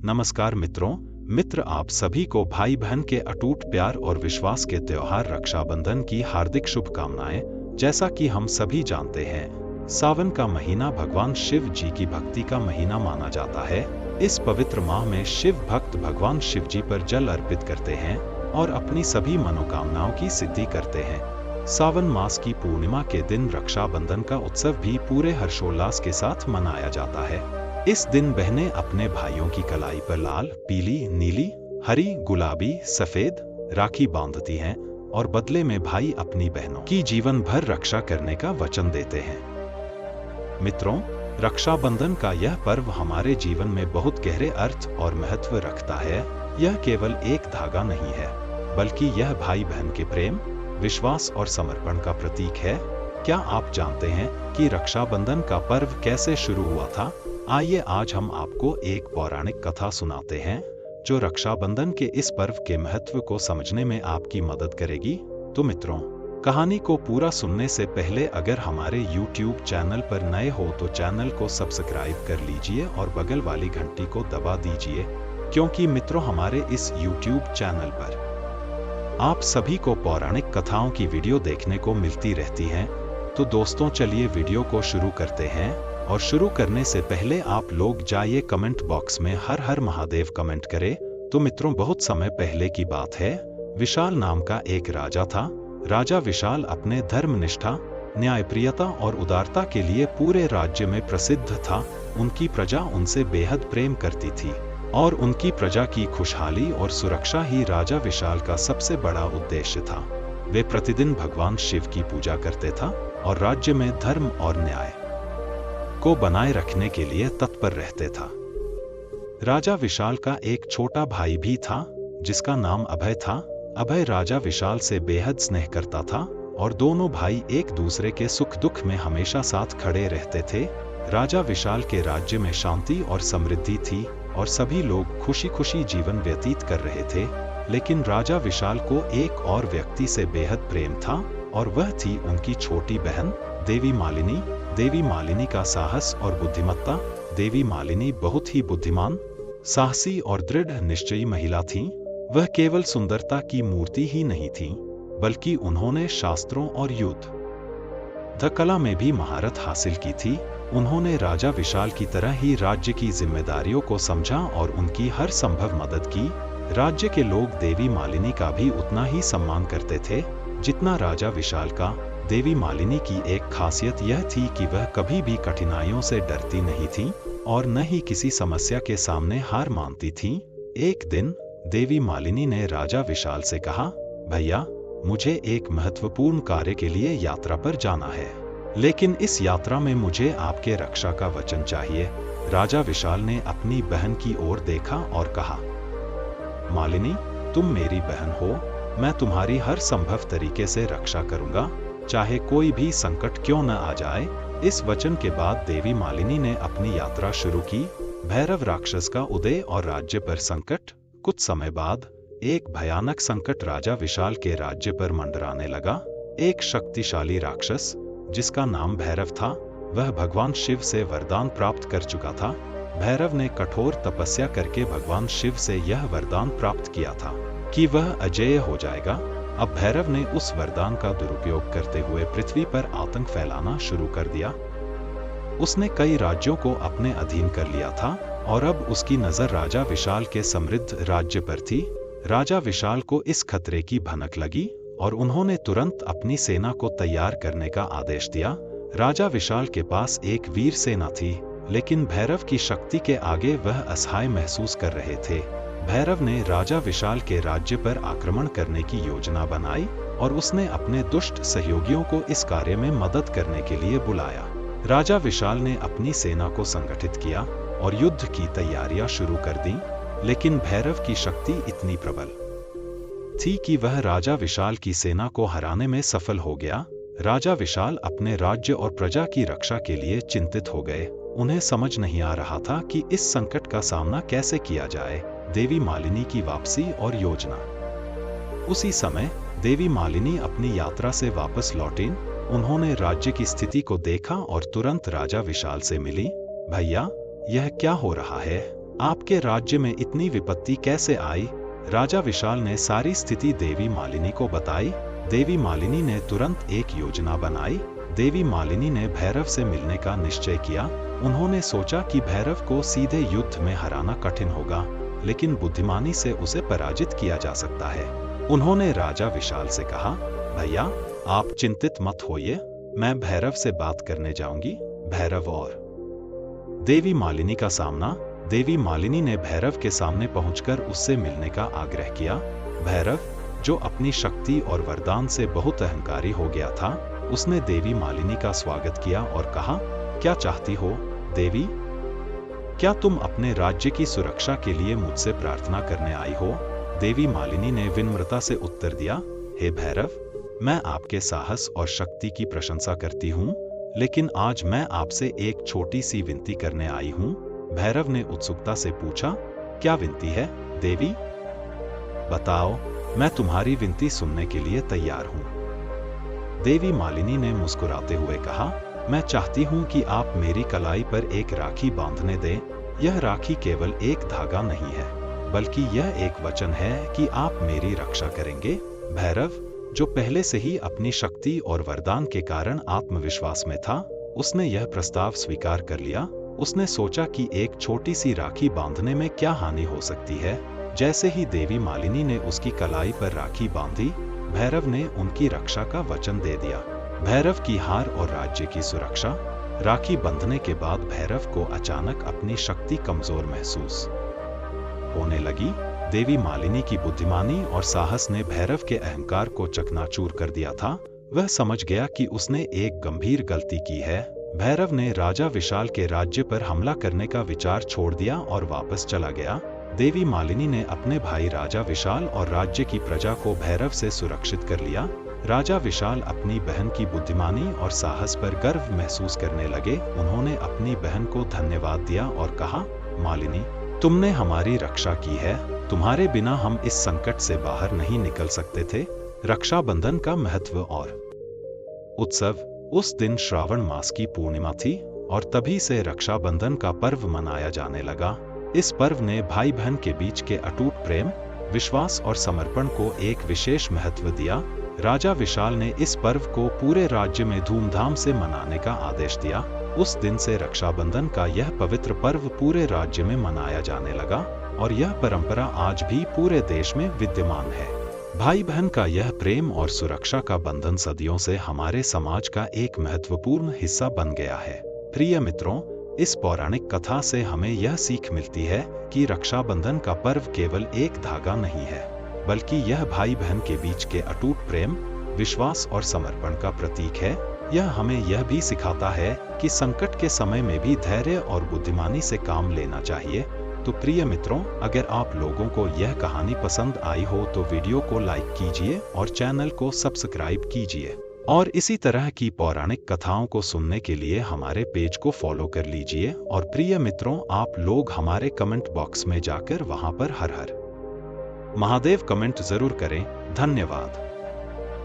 नमस्कार मित्रों। मित्र आप सभी को भाई बहन के अटूट प्यार और विश्वास के त्योहार रक्षाबंधन की हार्दिक शुभकामनाएं। जैसा कि हम सभी जानते हैं, सावन का महीना भगवान शिव जी की भक्ति का महीना माना जाता है। इस पवित्र माह में शिव भक्त भगवान शिव जी पर जल अर्पित करते हैं और अपनी सभी मनोकामनाओं की सिद्धि करते हैं। सावन मास की पूर्णिमा के दिन रक्षाबंधन का उत्सव भी पूरे हर्षोल्लास के साथ मनाया जाता है। इस दिन बहनें अपने भाइयों की कलाई पर लाल, पीली, नीली, हरी, गुलाबी, सफेद राखी बांधती हैं और बदले में भाई अपनी बहनों की जीवन भर रक्षा करने का वचन देते हैं। मित्रों, रक्षाबंधन का यह पर्व हमारे जीवन में बहुत गहरे अर्थ और महत्व रखता है। यह केवल एक धागा नहीं है, बल्कि यह भाई बहन के प्रेम, विश्वास और समर्पण का प्रतीक है। क्या आप जानते हैं कि रक्षाबंधन का पर्व कैसे शुरू हुआ था? आइए आज हम आपको एक पौराणिक कथा सुनाते हैं जो रक्षाबंधन के इस पर्व के महत्व को समझने में आपकी मदद करेगी। तो मित्रों, कहानी को पूरा सुनने से पहले अगर हमारे YouTube चैनल पर नए हो तो चैनल को सब्सक्राइब कर लीजिए और बगल वाली घंटी को दबा दीजिए, क्योंकि मित्रों हमारे इस YouTube चैनल पर आप सभी को पौराणिक कथाओं की वीडियो देखने को मिलती रहती हैं। तो दोस्तों चलिए वीडियो को शुरू करते हैं। और शुरू करने से पहले आप लोग जाइए कमेंट बॉक्स में हर हर महादेव कमेंट करें। तो मित्रों, बहुत समय पहले की बात है। विशाल नाम का एक राजा था। राजा विशाल अपने धर्मनिष्ठा, न्यायप्रियता और उदारता के लिए पूरे राज्य में प्रसिद्ध था। उनकी प्रजा उनसे बेहद प्रेम करती थी और उनकी प्रजा की खुशहाली और सुरक्षा ही राजा विशाल का सबसे बड़ा उद्देश्य था। वे प्रतिदिन भगवान शिव की पूजा करते था और राज्य में धर्म और न्याय को बनाए रखने के लिए तत्पर रहते था। राजा विशाल का एक छोटा भाई भी था जिसका नाम अभय था। अभय राजा विशाल से बेहद स्नेह करता था और दोनों भाई एक दूसरे के सुख दुख में हमेशा साथ खड़े रहते थे। राजा विशाल के राज्य में शांति और समृद्धि थी और सभी लोग खुशी खुशी जीवन व्यतीत कर रहे थे। लेकिन राजा विशाल को एक और व्यक्ति से बेहद प्रेम था और वह थी उनकी छोटी बहन देवी मालिनी। देवी मालिनी का साहस और बुद्धिमत्ता। देवी मालिनी बहुत ही बुद्धिमान, साहसी और दृढ़ निश्चयी महिला थीं। वह केवल सुंदरता की मूर्ति ही नहीं थीं, बल्कि उन्होंने शास्त्रों और युद्ध कला में भी महारत हासिल की थी। उन्होंने राजा विशाल की तरह ही राज्य की जिम्मेदारियों को समझा और उनकी हर संभव मदद की। राज्य के लोग देवी मालिनी का भी उतना ही सम्मान करते थे जितना राजा विशाल का। देवी मालिनी की एक खासियत यह थी कि वह कभी भी कठिनाइयों से डरती नहीं थी और न ही किसी समस्या के सामने हार मानती थी। एक दिन देवी मालिनी ने राजा विशाल से कहा, भैया, मुझे एक महत्वपूर्ण कार्य के लिए यात्रा पर जाना है, लेकिन इस यात्रा में मुझे आपके रक्षा का वचन चाहिए। राजा विशाल ने अपनी बहन की ओर देखा और कहा, मालिनी, तुम मेरी बहन हो, मैं तुम्हारी हर संभव तरीके से रक्षा करूंगा, चाहे कोई भी संकट क्यों न आ जाए। इस वचन के बाद देवी मालिनी ने अपनी यात्रा शुरू की। भैरव राक्षस का उदय और राज्य पर संकट। कुछ समय बाद एक भयानक संकट राजा विशाल के राज्य पर मंडराने लगा। एक शक्तिशाली राक्षस जिसका नाम भैरव था, वह भगवान शिव से वरदान प्राप्त कर चुका था। भैरव ने कठोर तपस्या करके भगवान शिव से यह वरदान प्राप्त किया था कि वह अजेय हो जाएगा। अब भैरव ने उस वरदान का दुरुपयोग करते हुए पृथ्वी पर आतंक फैलाना शुरू कर दिया। उसने कई राज्यों को अपने अधीन कर लिया था और अब उसकी नजर राजा विशाल के समृद्ध राज्य पर थी। राजा विशाल को इस खतरे की भनक लगी और उन्होंने तुरंत अपनी सेना को तैयार करने का आदेश दिया। राजा विशाल के पास एक वीर सेना थी, लेकिन भैरव की शक्ति के आगे वह असहाय महसूस कर रहे थे। भैरव ने राजा विशाल के राज्य पर आक्रमण करने की योजना बनाई और उसने अपने दुष्ट सहयोगियों को इस कार्य में मदद करने के लिए बुलाया। राजा विशाल ने अपनी सेना को संगठित किया और युद्ध की तैयारियां शुरू कर दी, लेकिन भैरव की शक्ति इतनी प्रबल थी कि वह राजा विशाल की सेना को हराने में सफल हो गया। राजा विशाल अपने राज्य और प्रजा की रक्षा के लिए चिंतित हो गए। उन्हें समझ नहीं आ रहा था कि इस संकट का सामना कैसे किया जाए। देवी मालिनी की वापसी और योजना। उसी समय देवी मालिनी अपनी यात्रा से वापस लौटी। उन्होंने राज्य की स्थिति को देखा और तुरंत राजा विशाल से मिली। भैया, यह क्या हो रहा है? आपके राज्य में इतनी विपत्ति कैसे आई? राजा विशाल ने सारी स्थिति देवी मालिनी को बताई। देवी मालिनी ने तुरंत एक योजना बनाई। देवी मालिनी ने भैरव से मिलने का निश्चय किया। उन्होंने सोचा कि भैरव को सीधे युद्ध में हराना कठिन होगा, लेकिन बुद्धिमानी से उसे पराजित किया जा सकता है। उन्होंने राजा विशाल से कहा, भैया आप चिंतित मत होइए, मैं भैरव से बात करने जाऊंगी। भैरव और देवी मालिनी का सामना। देवी मालिनी ने भैरव के सामने पहुंचकर उससे मिलने का आग्रह किया। भैरव, जो अपनी शक्ति और वरदान से बहुत अहंकारी हो गया था, उसने देवी मालिनी का स्वागत किया और कहा, क्या चाहती हो देवी? क्या तुम अपने राज्य की सुरक्षा के लिए मुझसे प्रार्थना करने आई हो? देवी मालिनी ने विनम्रता से उत्तर दिया, हे भैरव, मैं आपके साहस और शक्ति की प्रशंसा करती हूँ, लेकिन आज मैं आपसे एक छोटी सी विनती करने आई हूँ। भैरव ने उत्सुकता से पूछा, क्या विनती है देवी? बताओ, मैं तुम्हारी विनती सुनने के लिए तैयार हूँ। देवी मालिनी ने मुस्कुराते हुए कहा, मैं चाहती हूँ कि आप मेरी कलाई पर एक राखी बांधने दें। यह राखी केवल एक धागा नहीं है, बल्कि यह एक वचन है कि आप मेरी रक्षा करेंगे। भैरव, जो पहले से ही अपनी शक्ति और वरदान के कारण आत्मविश्वास में था, उसने यह प्रस्ताव स्वीकार कर लिया। उसने सोचा कि एक छोटी सी राखी बांधने में क्या हानि हो सकती है। जैसे ही देवी मालिनी ने उसकी कलाई पर राखी बांधी, भैरव ने उनकी रक्षा का वचन दे दिया। भैरव की हार और राज्य की सुरक्षा। राखी बंधने के बाद भैरव को अचानक अपनी शक्ति कमजोर महसूस होने लगी। देवी मालिनी की बुद्धिमानी और साहस ने भैरव के अहंकार को चकनाचूर कर दिया था। वह समझ गया कि उसने एक गंभीर गलती की है। भैरव ने राजा विशाल के राज्य पर हमला करने का विचार छोड़ दिया और वापस चला गया। देवी मालिनी ने अपने भाई राजा विशाल और राज्य की प्रजा को भैरव से सुरक्षित कर लिया। राजा विशाल अपनी बहन की बुद्धिमानी और साहस पर गर्व महसूस करने लगे। उन्होंने अपनी बहन को धन्यवाद दिया और कहा, मालिनी, तुमने हमारी रक्षा की है। तुम्हारे बिना हम इस संकट से बाहर नहीं निकल सकते थे। रक्षाबंधन का महत्व और उत्सव। उस दिन श्रावण मास की पूर्णिमा थी और तभी से रक्षाबंधन का पर्व मनाया जाने लगा। इस पर्व ने भाई बहन के बीच के अटूट प्रेम, विश्वास और समर्पण को एक विशेष महत्व दिया। राजा विशाल ने इस पर्व को पूरे राज्य में धूमधाम से मनाने का आदेश दिया। उस दिन से रक्षाबंधन का यह पवित्र पर्व पूरे राज्य में मनाया जाने लगा और यह परंपरा आज भी पूरे देश में विद्यमान है। भाई बहन का यह प्रेम और सुरक्षा का बंधन सदियों से हमारे समाज का एक महत्वपूर्ण हिस्सा बन गया है। प्रिय मित्रों, इस पौराणिक कथा से हमें यह सीख मिलती है कि रक्षाबंधन का पर्व केवल एक धागा नहीं है, बल्कि यह भाई बहन के बीच के अटूट प्रेम, विश्वास और समर्पण का प्रतीक है। यह हमें यह भी सिखाता है कि संकट के समय में भी धैर्य और बुद्धिमानी से काम लेना चाहिए। तो प्रिय मित्रों, अगर आप लोगों को यह कहानी पसंद आई हो तो वीडियो को लाइक कीजिए और चैनल को सब्सक्राइब कीजिए। और इसी तरह की पौराणिक कथाओं को सुनने के लिए हमारे पेज को फॉलो कर लीजिए। और प्रिय मित्रों, आप लोग हमारे कमेंट बॉक्स में जाकर वहां पर हर हर महादेव कमेंट जरूर करें। धन्यवाद।